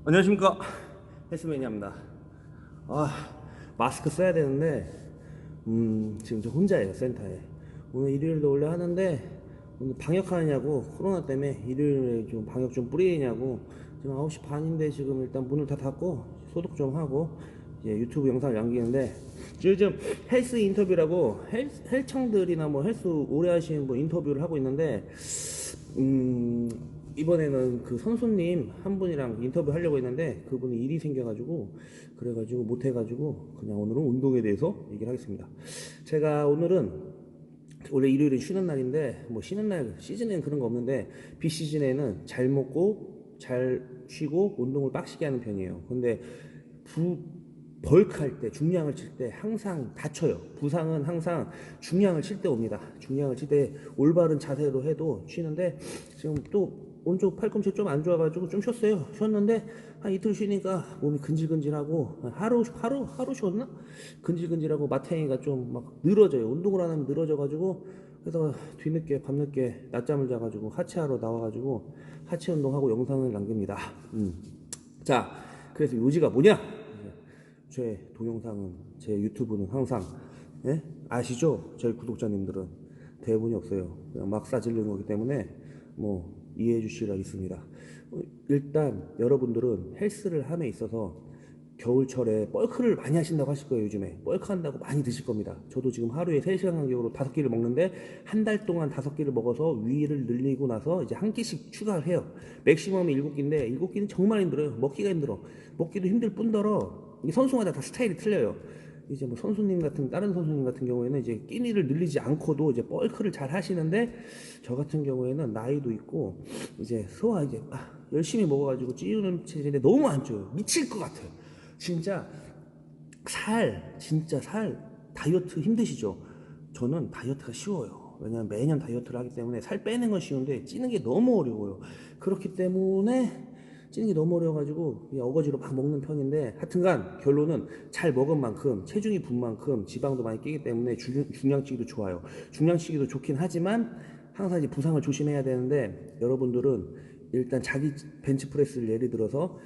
안녕하십니까, 헬스매니아입니다. 마스크 써야 되는데 지금 저 혼자예요, 센터에. 오늘 일요일도 원래 하는데 오늘 방역하느냐고, 코로나 때문에 일요일에 좀 방역 좀 뿌리냐고. 지금 9시 반인데 지금 일단 문을 다 닫고 소독 좀 하고 이제 유튜브 영상을 남기는데, 요즘 헬스 인터뷰라고 헬창들이나 뭐 헬스 오래 하시는 분 인터뷰를 하고 있는데, 이번에는 그 선수님 한 분이랑 인터뷰 하려고 했는데 그분이 일이 생겨가지고, 그래가지고 못해가지고 그냥 오늘은 운동에 대해서 얘기를 하겠습니다. 제가 오늘은, 원래 일요일은 쉬는 날인데, 뭐 쉬는 날 시즌에는 그런 거 없는데 비시즌에는 잘 먹고 잘 쉬고 운동을 빡시게 하는 편이에요. 근데 벌크할 때, 중량을 칠 때 항상 다쳐요. 부상은 항상 중량을 칠 때 옵니다. 중량을 칠 때 올바른 자세로 해도 쉬는데, 지금 또 오른쪽 팔꿈치 좀 안 좋아가지고 좀 쉬었어요. 쉬었는데 한 이틀 쉬니까 몸이 근질근질하고, 하루 쉬었나? 근질근질하고 마탱이가 좀 막 늘어져요. 운동을 안 하면 늘어져가지고. 그래서 뒤늦게 밤늦게 낮잠을 자가지고 하체하러 나와가지고 하체 운동하고 영상을 남깁니다. 자, 그래서 요지가 뭐냐? 제 동영상은, 제 유튜브는 항상, 예? 아시죠? 저희 구독자님들은 대본이 없어요. 그냥 막 싸지르는 거기 때문에 뭐 이해해 주시라 있습니다. 일단 여러분들은 헬스를 함에 있어서 겨울철에 벌크를 많이 하신다고 하실 거예요. 요즘에 벌크 한다고 많이 드실 겁니다. 저도 지금 하루에 3시간 간격으로 5끼를 먹는데, 한 달 동안 5끼를 먹어서 위를 늘리고 나서 이제 한 끼씩 추가를 해요. 맥시멈이 7끼인데 7끼는 정말 힘들어요. 먹기가 힘들어. 먹기도 힘들 뿐더러 이 선수마다 다 스타일이 틀려요. 이제 뭐 다른 선수님 같은 경우에는 이제 끼니를 늘리지 않고도 이제 벌크를 잘 하시는데, 저 같은 경우에는 나이도 있고 이제 열심히 먹어가지고 찌우는 체질인데 너무 안 쪄요. 미칠 것 같아요. 진짜 진짜 다이어트 힘드시죠? 저는 다이어트가 쉬워요. 왜냐면 매년 다이어트를 하기 때문에 살 빼는 건 쉬운데 찌는 게 너무 어려워요. 그렇기 때문에 찌는 게 너무 어려워가지고 그냥 어거지로 막 먹는 편인데, 하여튼간 결론은 잘 먹은 만큼, 체중이 분 만큼 지방도 많이 끼기 때문에 중량치기도 좋아요. 중량치기도 좋긴 하지만 항상 이제 부상을 조심해야 되는데, 여러분들은 일단 벤치프레스를 예를 들어서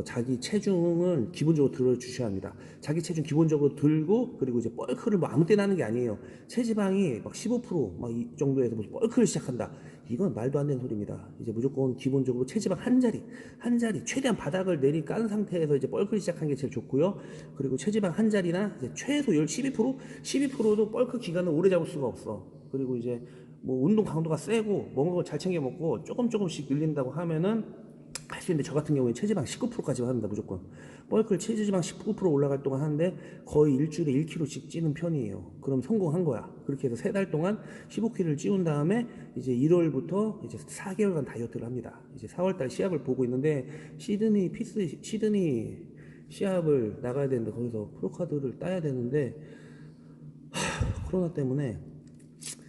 자기 체중을 기본적으로 들어주셔야 합니다. 자기 체중 기본적으로 들고, 그리고 이제 벌크를 뭐 아무 때나 하는 게 아니에요. 체지방이 막 15%막 이 정도에서 무슨 벌크를 시작한다, 이건 말도 안 되는 소리입니다. 이제 무조건 기본적으로 체지방 한 자리 최대한 바닥을 깐 상태에서 이제 벌크를 시작하는 게 제일 좋고요. 그리고 체지방 한 자리나 이제 최소 12%도 벌크 기간을 오래 잡을 수가 없어. 그리고 이제 뭐 운동 강도가 세고 먹는 거 잘 챙겨 먹고 조금씩 늘린다고 하면은 할 수 있는데, 저 같은 경우에 체지방 19%까지 합니다. 무조건 벌크를 체지방 19% 올라갈 동안 하는데 거의 일주일에 1kg씩 찌는 편이에요. 그럼 성공한 거야. 그렇게 해서 3달 동안 15kg를 찌운 다음에 이제 1월부터 이제 4개월간 다이어트를 합니다. 이제 4월달 시합을 보고 있는데, 시드니 시합을 나가야 되는데 거기서 프로카드를 따야 되는데, 코로나 때문에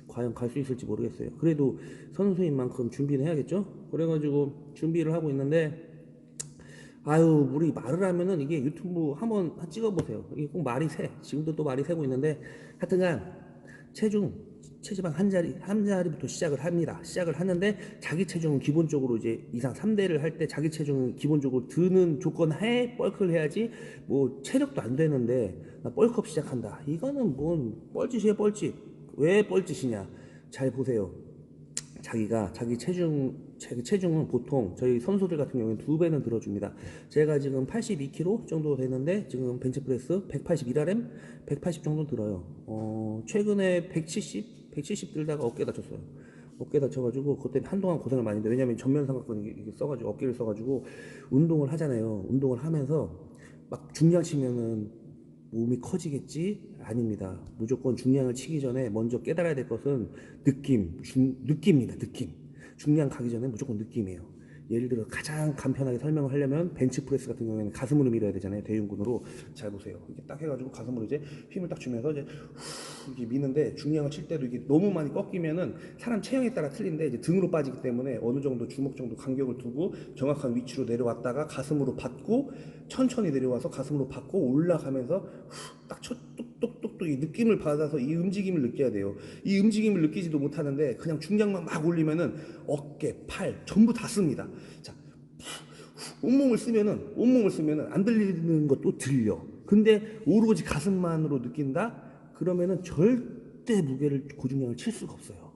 과연 갈 수 있을지 모르겠어요. 그래도 선수인 만큼 준비는 해야겠죠? 그래가지고 준비를 하고 있는데, 우리 말을 하면은 이게 유튜브 한번 찍어보세요. 이게 꼭 말이 새. 지금도 또 말이 새고 있는데, 하여튼간 체지방 한 자리부터 시작을 합니다. 시작을 하는데, 자기 체중은 기본적으로 이제 이상 3대를 할 때 자기 체중은 기본적으로 드는 조건 하에 벌크를 해야지. 뭐 체력도 안 되는데 나 벌크업 시작한다, 이거는 뭔 뻘짓이에요, 뻘짓. 왜 뻘짓이냐? 잘 보세요. 자기 체중은 보통 저희 선수들 같은 경우는 2배는 들어줍니다. 제가 지금 82kg 정도 되는데, 지금 벤치프레스 181RM, 180 정도 들어요. 최근에 170 들다가 어깨 다쳤어요. 어깨 다쳐가지고 그때 한동안 고생을 많이 했는데, 왜냐면 전면 삼각근 이게 써가지고 어깨를 써가지고 운동을 하잖아요. 운동을 하면서 막 중량 치면은 몸이 커지겠지? 아닙니다. 무조건 중량을 치기 전에 먼저 깨달아야 될 것은 느낌입니다. 느낌. 중량 가기 전에 무조건 느낌이에요. 예를 들어 가장 간편하게 설명을 하려면, 벤치프레스 같은 경우에는 가슴으로 밀어야 되잖아요. 대흉근으로. 잘 보세요. 이렇게 딱 해가지고 가슴으로 이제 힘을 딱 주면서 이제 이렇게 미는데, 중량을 칠 때도 이게 너무 많이 꺾이면은 사람 체형에 따라 틀린데, 이제 등으로 빠지기 때문에 어느 정도 주먹 정도 간격을 두고 정확한 위치로 내려왔다가 가슴으로 받고, 천천히 내려와서 가슴으로 받고 올라가면서 딱 뚝뚝뚝뚝 이 느낌을 받아서 이 움직임을 느껴야 돼요. 이 움직임을 느끼지도 못하는데 그냥 중량만 막 올리면은 어깨, 팔 전부 다 씁니다. 자, 온몸을 쓰면은 안 들리는 것도 들려. 근데 오로지 가슴만으로 느낀다? 그러면은 절대 무게를 고중량을 칠 수가 없어요.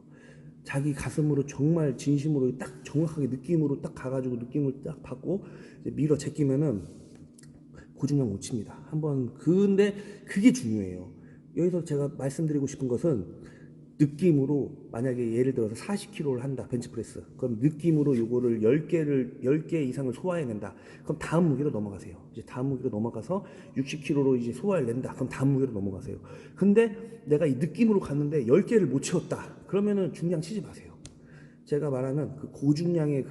자기 가슴으로 정말 진심으로 딱 정확하게 느낌으로 딱 가가지고 느낌을 딱 받고 이제 밀어 제끼면은 고중량 못 칩니다. 한번 근데 그게 중요해요. 여기서 제가 말씀드리고 싶은 것은 느낌으로 만약에 예를 들어서 40kg를 한다 벤치프레스 그럼 느낌으로 요거를 10개 이상을 소화해낸다 그럼 다음 무게로 넘어가세요. 이제 다음 무게로 넘어가서 60kg로 이제 소화를 낸다 그럼 다음 무게로 넘어가세요. 근데 내가 이 느낌으로 갔는데 10개를 못 채웠다 그러면은 중량 치지 마세요. 제가 말하는 그 고중량의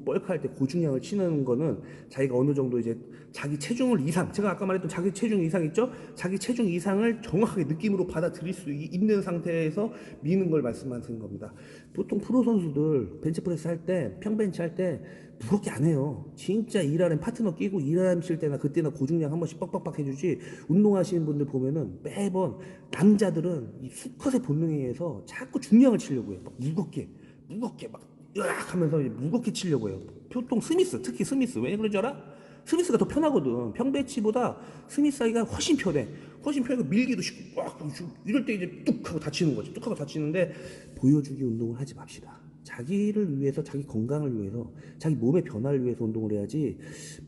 벌크할 때 고중량을 치는 거는 자기가 어느 정도 이제 자기 체중을 이상, 제가 아까 말했던 자기 체중 이상 있죠? 자기 체중 이상을 정확하게 느낌으로 받아들일 수 있는 상태에서 미는 걸 말씀하시는 겁니다. 보통 프로 선수들 벤치프레스 할 때, 평벤치 할 때 무겁게 안 해요. 진짜 1RM 파트너 끼고 1RM 칠 때나 그때나 고중량 한 번씩 빡빡빡 해주지 운동하시는 분들 보면은 매번 남자들은 이 수컷의 본능에 의해서 자꾸 중량을 치려고 해요. 막 무겁게 막 으악 하면서 무겁게 치려고 해요. 보통 스미스, 특히 스미스 왜 그런 줄 알아? 스미스가 더 편하거든. 평배치보다 스미스 하기가 훨씬 편해. 훨씬 편하고 밀기도 쉽고 꽉 이럴 때 이제 뚝 하고 다치는 거지. 뚝 하고 다치는데 보여주기 운동을 하지 맙시다. 자기를 위해서, 자기 건강을 위해서, 자기 몸의 변화를 위해서 운동을 해야지.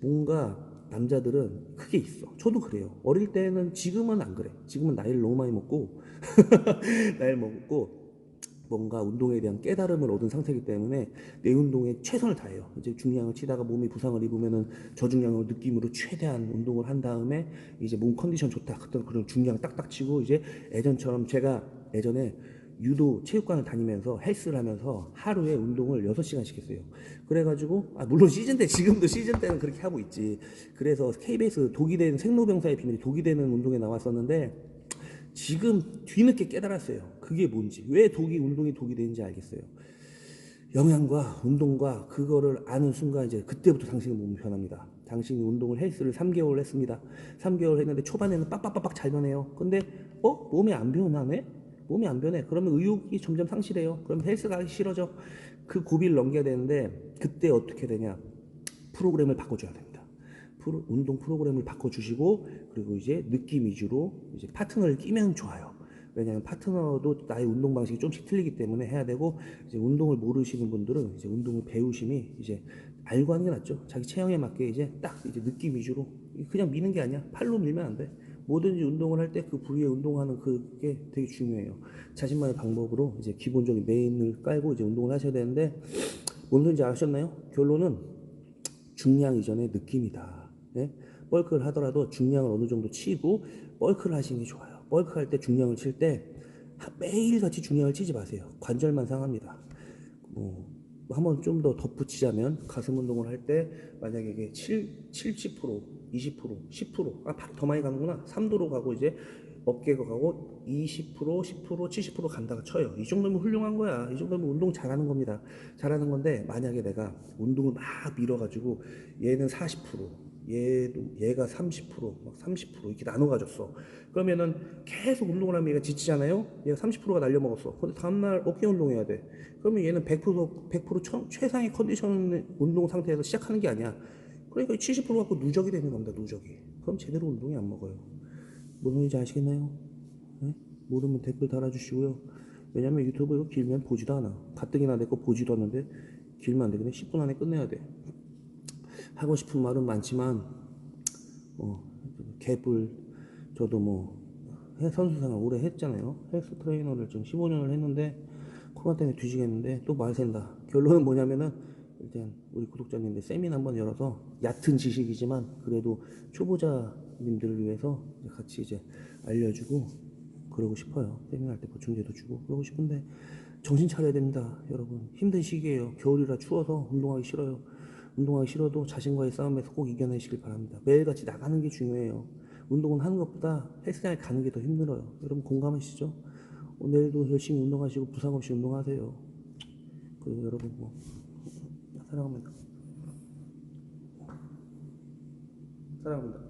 뭔가 남자들은 크게 있어. 저도 그래요. 어릴 때는, 지금은 안 그래. 지금은 나이를 너무 많이 먹고 나이를 먹고 뭔가 운동에 대한 깨달음을 얻은 상태이기 때문에 내 운동에 최선을 다해요. 이제 중량을 치다가 몸이 부상을 입으면은 저중량을 느낌으로 최대한 운동을 한 다음에 이제 몸 컨디션 좋다. 그런 중량 딱딱 치고 이제 예전처럼 제가 예전에 유도 체육관을 다니면서 헬스를 하면서 하루에 운동을 6시간씩 했어요. 그래가지고 물론 시즌 때 지금도 시즌 때는 그렇게 하고 있지. 그래서 KBS 독이 된 생로병사의 비밀이 독이 되는 운동에 나왔었는데 지금 뒤늦게 깨달았어요. 그게 뭔지. 왜 운동이 독이 되는지 알겠어요. 영양과 운동과 그거를 아는 순간 이제 그때부터 당신의 몸이 변합니다. 당신이 운동을 헬스를 3개월 했습니다. 3개월 했는데 초반에는 빡빡빡빡 잘 변해요. 근데 몸이 안 변하네? 몸이 안 변해. 그러면 의욕이 점점 상실해요. 그럼 헬스 가기 싫어져. 그 고비를 넘겨야 되는데 그때 어떻게 되냐? 프로그램을 바꿔줘야 됩니다. 운동 프로그램을 바꿔주시고 그리고 이제 느낌 위주로 이제 파트너를 끼면 좋아요. 왜냐하면 파트너도 나의 운동 방식이 좀씩 틀리기 때문에 해야 되고 이제 운동을 모르시는 분들은 이제 운동을 배우심이 이제 알고 하는 게 낫죠. 자기 체형에 맞게 이제 딱 이제 느낌 위주로 그냥 미는 게 아니야. 팔로 밀면 안 돼. 뭐든지 운동을 할 때 그 부위에 운동하는 그게 되게 중요해요. 자신만의 방법으로 이제 기본적인 메인을 깔고 이제 운동을 하셔야 되는데 뭔 소리인지 아셨나요? 결론은 중량 이전의 느낌이다. 네? 벌크를 하더라도 중량을 어느 정도 치고 벌크를 하시는 게 좋아요. 벌크 할 때 중량을 칠 때 매일같이 중량을 치지 마세요. 관절만 상합니다. 한번 좀 더 덧붙이자면 가슴 운동을 할 때 만약에 이게 70%, 20%, 10%, 더 많이 가는구나. 3도로 가고 이제 어깨가 가고 20%, 10%, 70% 간다가 쳐요. 이 정도면 훌륭한 거야. 이 정도면 운동 잘하는 겁니다. 잘하는 건데 만약에 내가 운동을 막 밀어가지고 얘는 40%, 얘가 30%, 막 30% 이렇게 나눠 가졌어. 그러면은 계속 운동을 하면 얘가 지치잖아요. 얘가 30%가 날려먹었어. 근데 다음날 어깨 운동해야 돼. 그러면 얘는 100% 최상의 컨디션 운동 상태에서 시작하는 게 아니야. 그러니까 70% 갖고 누적이 되는 겁니다. 누적이. 그럼 제대로 운동이 안 먹어요. 뭔 소리인지 아시겠나요? 네? 모르면 댓글 달아주시고요. 왜냐면 유튜브 이거 길면 보지도 않아. 가뜩이나 내 거 보지도 않는데 길면 안 돼. 그냥 10분 안에 끝내야 돼. 하고 싶은 말은 많지만 개뿔 저도 선수 생활 오래 했잖아요. 헬스 트레이너를 지금 15년을 했는데 코로나 때문에 뒤지겠는데 또 말 샌다. 결론은 뭐냐면은 일단 우리 구독자님들 세미나 한번 열어서 얕은 지식이지만 그래도 초보자님들을 위해서 같이 이제 알려주고 그러고 싶어요. 세미나 할 때 보충제도 주고 그러고 싶은데 정신 차려야 됩니다. 여러분 힘든 시기예요. 겨울이라 추워서 운동하기 싫어요. 운동하기 싫어도 자신과의 싸움에서 꼭 이겨내시길 바랍니다. 매일같이 나가는 게 중요해요. 운동은 하는 것보다 헬스장에 가는 게 더 힘들어요. 여러분 공감하시죠? 내일도 열심히 운동하시고 부상 없이 운동하세요. 그리고 여러분 사랑합니다. 사랑합니다.